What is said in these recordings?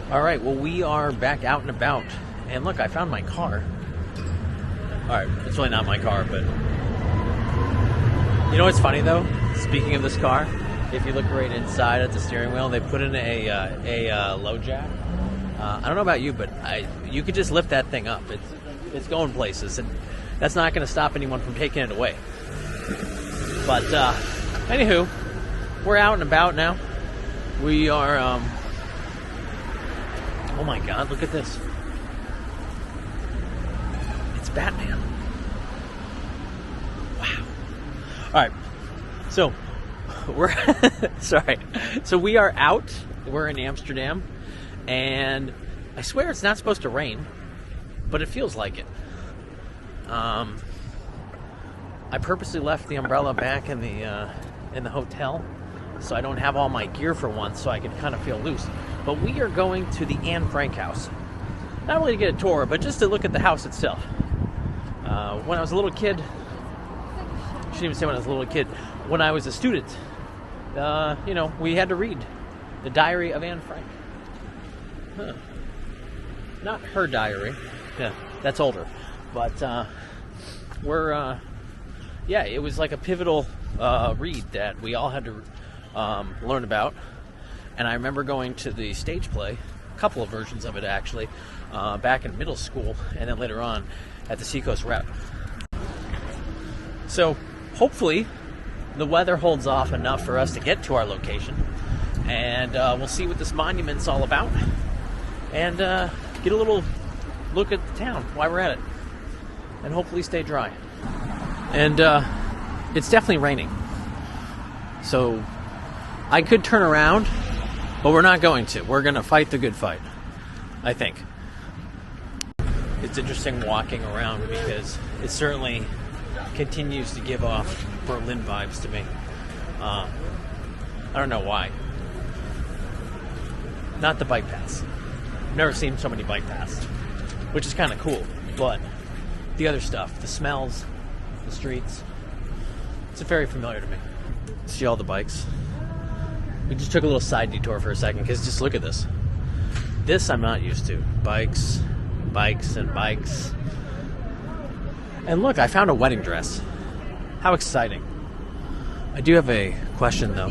All right, well, we are back out and about. And look, I found my car. All right, it's really not my car, but... You know what's funny, though? Speaking of this car, if you look right inside at the steering wheel, they put in a low jack. I don't know about you, but you could just lift that thing up. It's going places, and that's not going to stop anyone from taking it away. But, anywho, we're out and about now. We are, oh my god, look at this. It's Batman. Wow. Alright, so, we're, sorry. So we are out, we're in Amsterdam, and I swear it's not supposed to rain, but it feels like it. I purposely left the umbrella back in the hotel, so I don't have all my gear for once, so I can kind of feel loose. But we are going to the Anne Frank house. Not really to get a tour, but just to look at the house itself. When I was a little kid, I shouldn't even say when I was a little kid, when I was a student, we had to read The Diary of Anne Frank. Huh. Not her diary. Yeah, that's older. But it was like a pivotal read that we all had to learn about. And I remember going to the stage play, a couple of versions of it actually, back in middle school, and then later on at the Seacoast Rep. So hopefully the weather holds off enough for us to get to our location, and we'll see what this monument's all about, and get a little look at the town while we're at it, and hopefully stay dry. And it's definitely raining, so I could turn around, but we're not going to. We're going to fight the good fight, I think. It's interesting walking around because it certainly continues to give off Berlin vibes to me. I don't know why. Not the bike paths. I've never seen so many bike paths, which is kind of cool. But the other stuff, the smells, the streets, it's very familiar to me. See all the bikes. We just took a little side detour for a second because just look at this. This I'm not used to. Bikes, and bikes. And look, I found a wedding dress. How exciting. I do have a question though.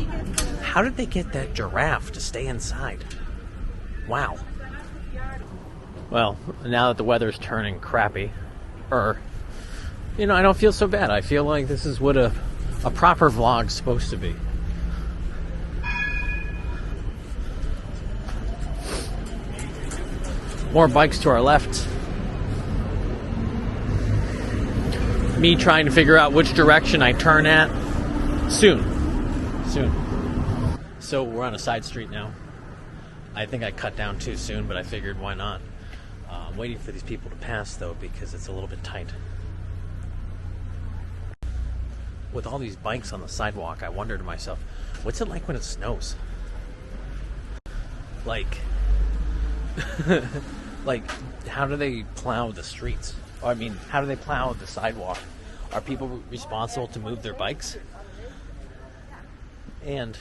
How did they get that giraffe to stay inside? Wow. Well, now that the weather's turning crappy, I don't feel so bad. I feel like this is what a proper vlog's supposed to be. More bikes to our left. Me trying to figure out which direction I turn at. Soon. So we're on a side street now. I think I cut down too soon, but I figured why not. I'm waiting for these people to pass though because it's a little bit tight. With all these bikes on the sidewalk, I wonder to myself, what's it like when it snows? Like, how do they plow the streets? Or, how do they plow the sidewalk? Are people responsible to move their bikes? And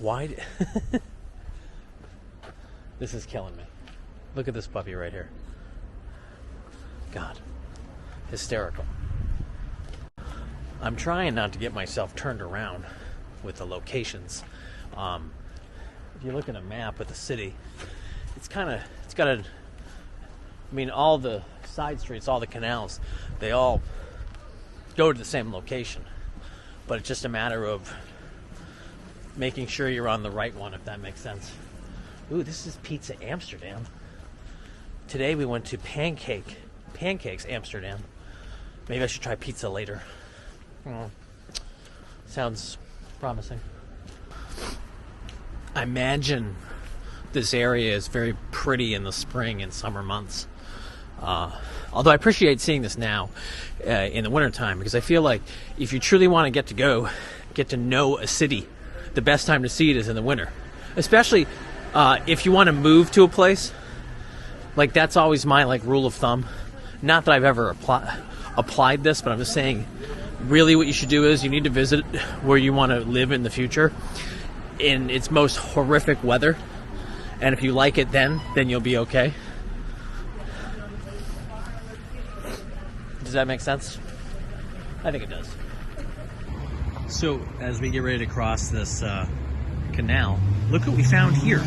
why? This is killing me. Look at this puppy right here. God. Hysterical. I'm trying not to get myself turned around with the locations. If you look at a map of the city, it's got all the side streets, all the canals, they all go to the same location. But it's just a matter of making sure you're on the right one, if that makes sense. Ooh, this is Pizza Amsterdam. Today we went to Pancakes Amsterdam. Maybe I should try pizza later. Sounds promising. I imagine this area is very pretty in the spring and summer months. Although I appreciate seeing this now in the wintertime, because I feel like if you truly want to get to know a city, the best time to see it is in the winter. Especially if you want to move to a place. Like, that's always my rule of thumb. Not that I've ever applied this, but I'm just saying, really what you should do is you need to visit where you want to live in the future in its most horrific weather. And if you like it then you'll be okay. Does that make sense? I think it does. So, as we get ready to cross this canal, look what we found here.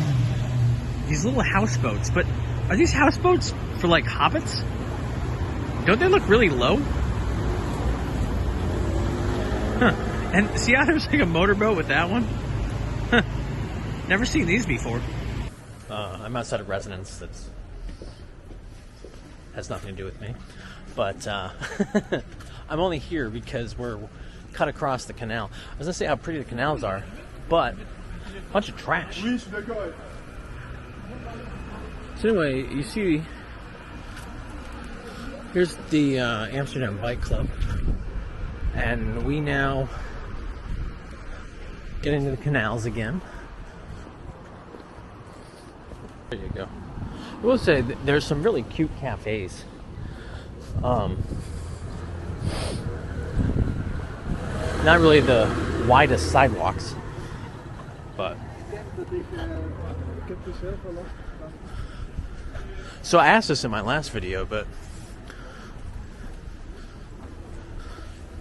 These little houseboats. But are these houseboats for like hobbits? Don't they look really low? Huh. And see how there's like a motorboat with that one? Huh. Never seen these before. I'm outside of residence. That has nothing to do with me. But I'm only here because we're cut across the canal. I was gonna say how pretty the canals are, but a bunch of trash. So anyway, you see, here's the Amsterdam Bike Club, and we now get into the canals again. There you go. I will say there's some really cute cafes. Not really the widest sidewalks, but so I asked this in my last video, but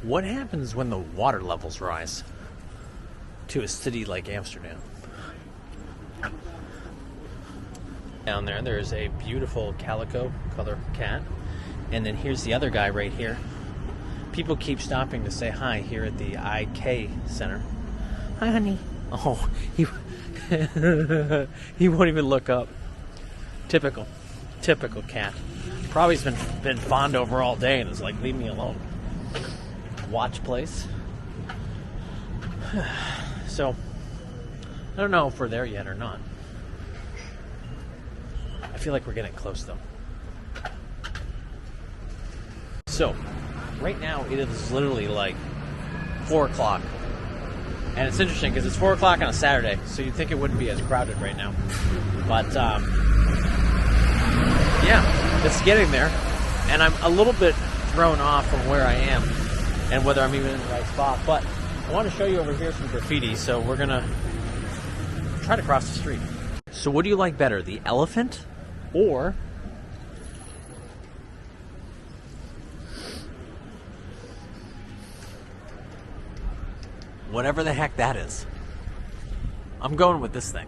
what happens when the water levels rise to a city like Amsterdam? Down there, there's a beautiful calico color cat, and then here's the other guy right here. People keep stopping to say hi here at the IK Center. Hi, honey. Oh, he won't even look up. Typical cat. Probably has been fawned over all day and is like, leave me alone. Watch place. So, I don't know if we're there yet or not. I feel like we're getting close though. So, right now it is literally like 4 o'clock. And it's interesting because it's 4 o'clock on a Saturday, so you'd think it wouldn't be as crowded right now. But, yeah, it's getting there. And I'm a little bit thrown off from where I am and whether I'm even in the right spot. But I want to show you over here some graffiti, so we're going to try to cross the street. So what do you like better, the elephant or whatever the heck that is? I'm going with this thing.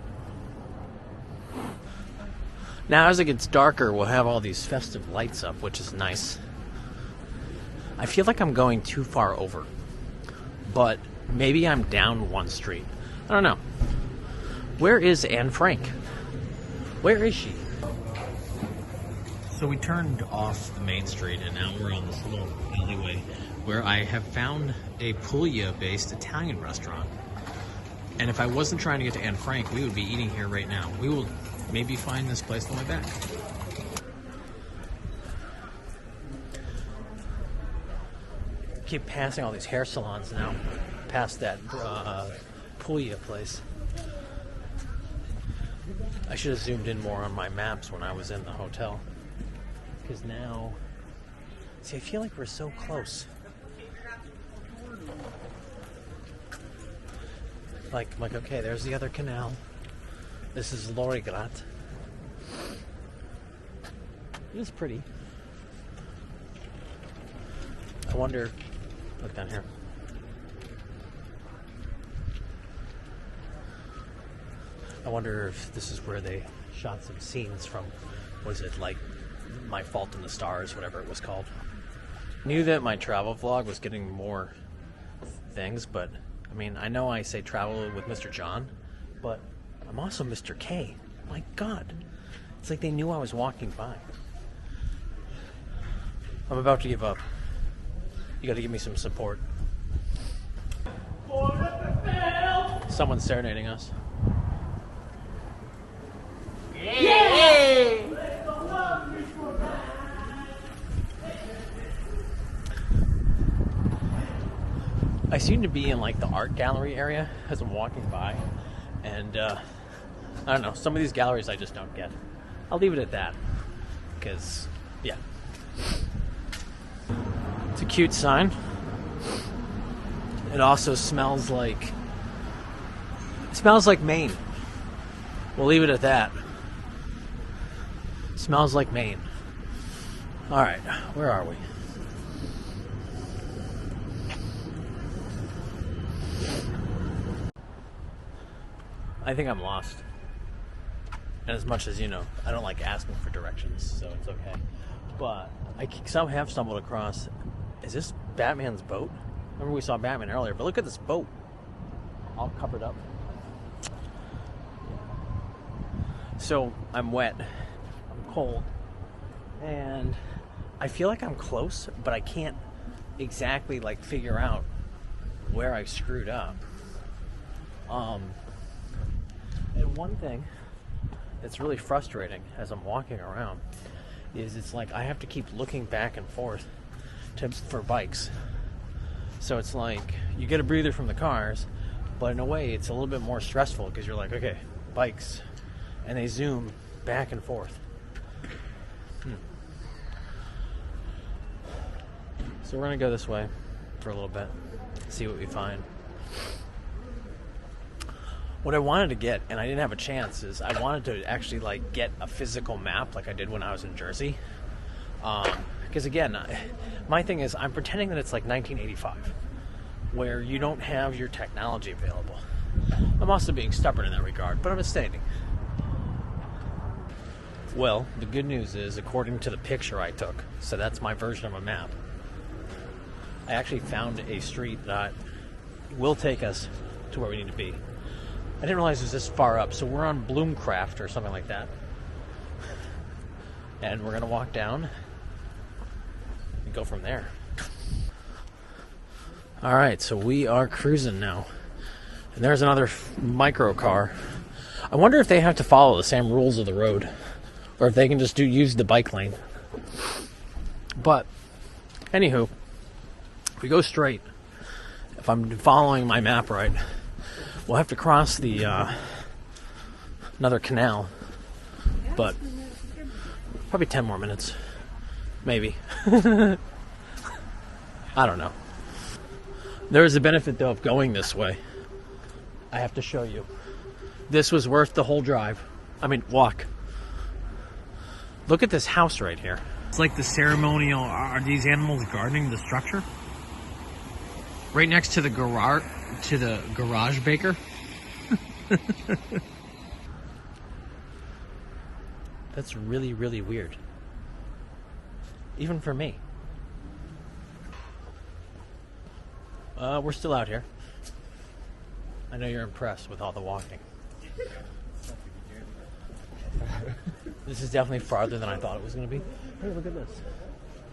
Now, as it gets darker, we'll have all these festive lights up, which is nice. I feel like I'm going too far over, but maybe I'm down one street. I don't know. Where is Anne Frank? Where is she? So we turned off the main street, and now we're on this little alleyway where I have found a Puglia-based Italian restaurant. And if I wasn't trying to get to Anne Frank, we would be eating here right now. We will maybe find this place on the way back. Keep passing all these hair salons now, past that Puglia place. I should have zoomed in more on my maps when I was in the hotel. Because now, see, I feel like we're so close. Like, okay, there's the other canal. This is Bloemgracht. It is pretty. I wonder, look down here. I wonder if this is where they shot some scenes from, was it like My Fault in the Stars, whatever it was called. Knew that my travel vlog was getting more things, but I mean, I know I say travel with Mr. John, but I'm also Mr. K. My God. It's like they knew I was walking by. I'm about to give up. You gotta give me some support. Someone's serenading us. Yay! I seem to be in like the art gallery area as I'm walking by, and I don't know, some of these galleries I just don't get. I'll leave it at that, because, yeah. It's a cute sign. It also smells like Smells like Maine. We'll leave it at that. Smells like Maine. Alright, where are we? I think I'm lost. And as much as you know, I don't like asking for directions, so it's okay. But I somehow have stumbled across, is this Batman's boat? Remember we saw Batman earlier, but look at this boat. All covered up. So I'm wet, I'm cold, and I feel like I'm close, but I can't exactly like figure out where I screwed up. And one thing that's really frustrating as I'm walking around is it's like I have to keep looking back and forth for bikes. So it's like you get a breather from the cars, but in a way it's a little bit more stressful because you're like, okay, bikes, and they zoom back and forth. So we're gonna go this way for a little bit, see what we find. What I wanted to get, and I didn't have a chance, is I wanted to actually like get a physical map like I did when I was in Jersey. Because again, my thing is I'm pretending that it's like 1985, where you don't have your technology available. I'm also being stubborn in that regard, but I'm just stating. Well, the good news is, according to the picture I took, so that's my version of a map, I actually found a street that will take us to where we need to be. I didn't realize it was this far up, so we're on Bloemgracht or something like that. And we're going to walk down and go from there. Alright, so we are cruising now. And there's another micro car. I wonder if they have to follow the same rules of the road, or if they can just use the bike lane. But, anywho, if we go straight, if I'm following my map right, we'll have to cross the another canal, but probably 10 more minutes, maybe. I don't know. There is a benefit though of going this way. I have to show you. This was worth the whole drive. I mean, walk. Look at this house right here. It's like the ceremonial. Are these animals guarding the structure? Right next to the garage baker. That's really, really weird. Even for me. We're still out here. I know you're impressed with all the walking. This is definitely farther than I thought it was going to be. Hey, look at this.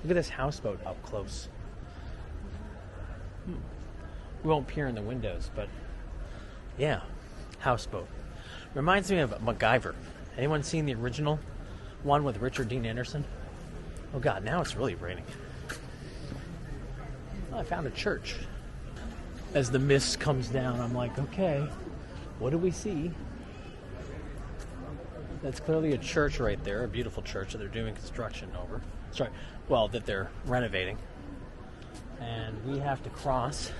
Look at this houseboat up close. We won't peer in the windows, but yeah, houseboat. Reminds me of MacGyver. Anyone seen the original one with Richard Dean Anderson? Oh God, now it's really raining. Oh, I found a church. As the mist comes down, I'm like, okay, what do we see? That's clearly a church right there, a beautiful church that they're doing construction over. Sorry, well, that they're renovating. And we have to cross,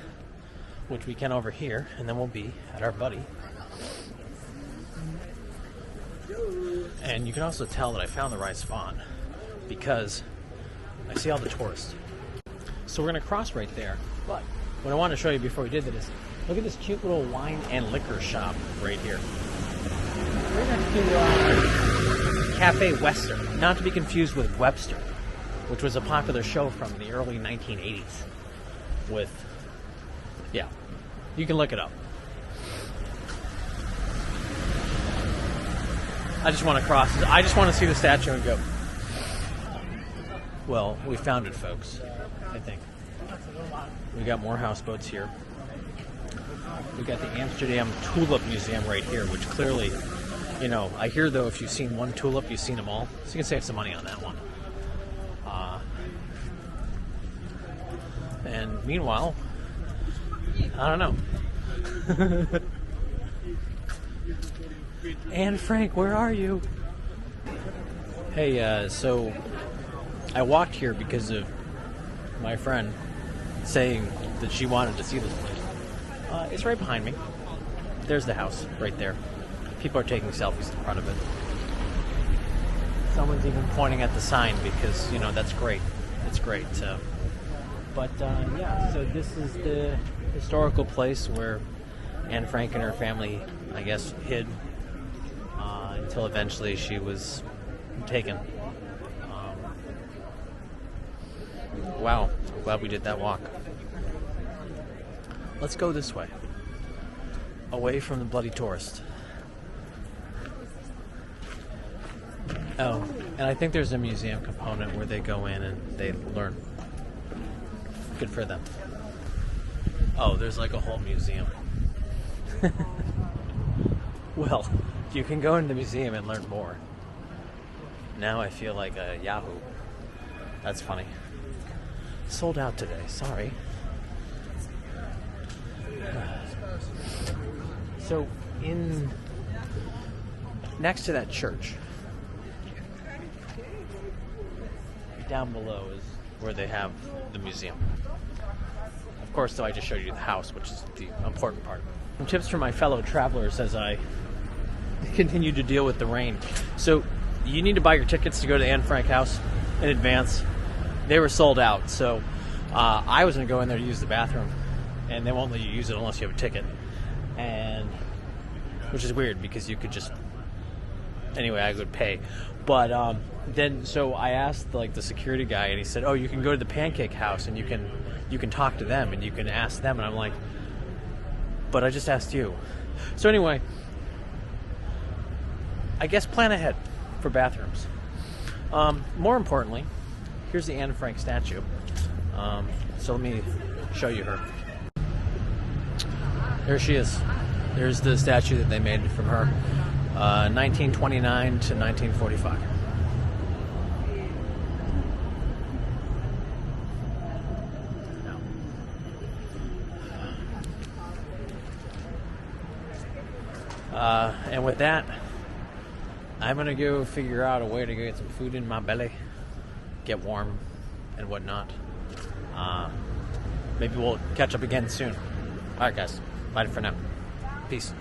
which we can over here, and then we'll be at our buddy. And you can also tell that I found the right spot because I see all the tourists. So we're going to cross right there. But what I wanted to show you before we did that is, look at this cute little wine and liquor shop right here. Right next to Cafe Western, not to be confused with Webster, which was a popular show from the early 1980s with, yeah, you can look it up. I just want to cross. I just want to see the statue and go. Well, we found it, folks, I think. We got more houseboats here. We got the Amsterdam Tulip Museum right here, which clearly, you know, I hear though if you've seen one tulip, you've seen them all. So you can save some money on that one. And meanwhile, I don't know. Anne Frank, where are you? Hey, so I walked here because of my friend saying that she wanted to see this place. It's right behind me. there's the house right there. People are taking selfies in front of it. Someone's even pointing at the sign because, you know, that's great. It's great. But yeah, so this is the historical place where Anne Frank and her family, I guess, hid until eventually she was taken. Wow, glad we did that walk. Let's go this way, away from the bloody tourist. Oh, and I think there's a museum component where they go in and they learn. Good for them. Oh, there's like a whole museum. Well, you can go into the museum and learn more. Now I feel like a Yahoo. That's funny. Sold out today, sorry. So, next to that church, down below is where they have the museum. Of course, though, I just showed you the house, which is the important part. Some tips from my fellow travelers as I continue to deal with the rain. So, you need to buy your tickets to go to the Anne Frank house in advance. They were sold out, so I was going to go in there to use the bathroom, and they won't let you use it unless you have a ticket. And which is weird because you could just anyway, I would pay. But then so I asked like the security guy, and he said, "Oh, you can go to the Pancake House and you can talk to them and you can ask them." And I'm like, "But I just asked you." So anyway, I guess plan ahead for bathrooms. More importantly, here's the Anne Frank statue. So let me show you her. There she is. There's the statue that they made from her, 1929 to 1945. And with that, I'm going to go figure out a way to get some food in my belly, get warm and whatnot. Maybe we'll catch up again soon. Alright guys, bye for now. Peace.